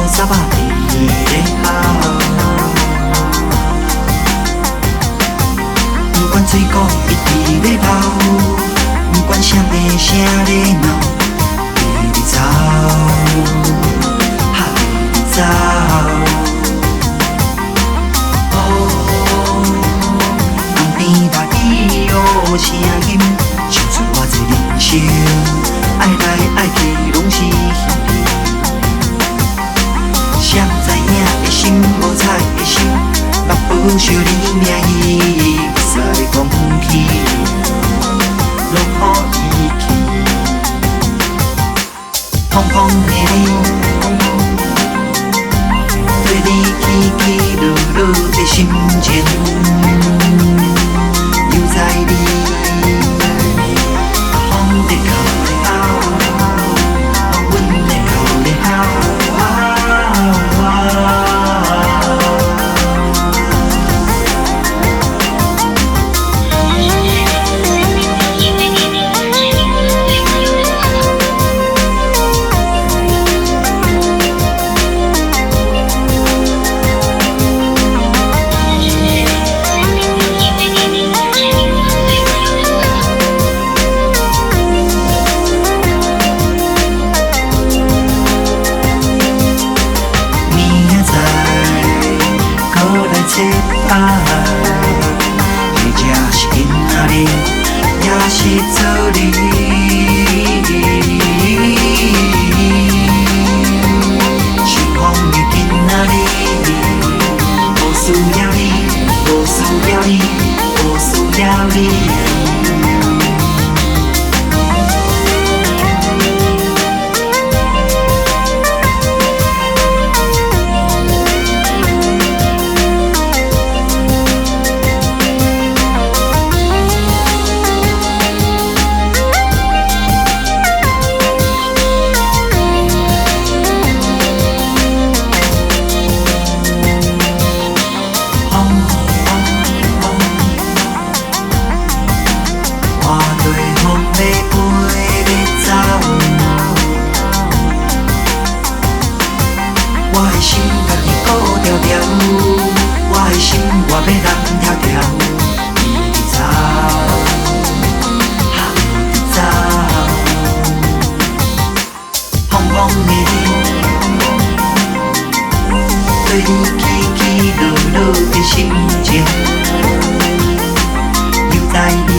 沙巴你的好。不管水果一直在流，不管谁的声在闹，你走，哈你走。旁边大地有声音，唱出我这人生，爱来爱去拢是虚的。谁知影的心无彩的心，目不相离命伊会使讲起，拢予伊去。风风雨雨，对你起起落落的心情，犹在你风在哭在嚎，阮在哭在嚎。爱，或者是因仔日，也是做你。想讲的今仔日，无需要你，无需要你，无需要你。我的心家己顾条条，我的心我要人跳跳，你走，哈你走，风风雨雨，对你起起落落的心情，犹在你。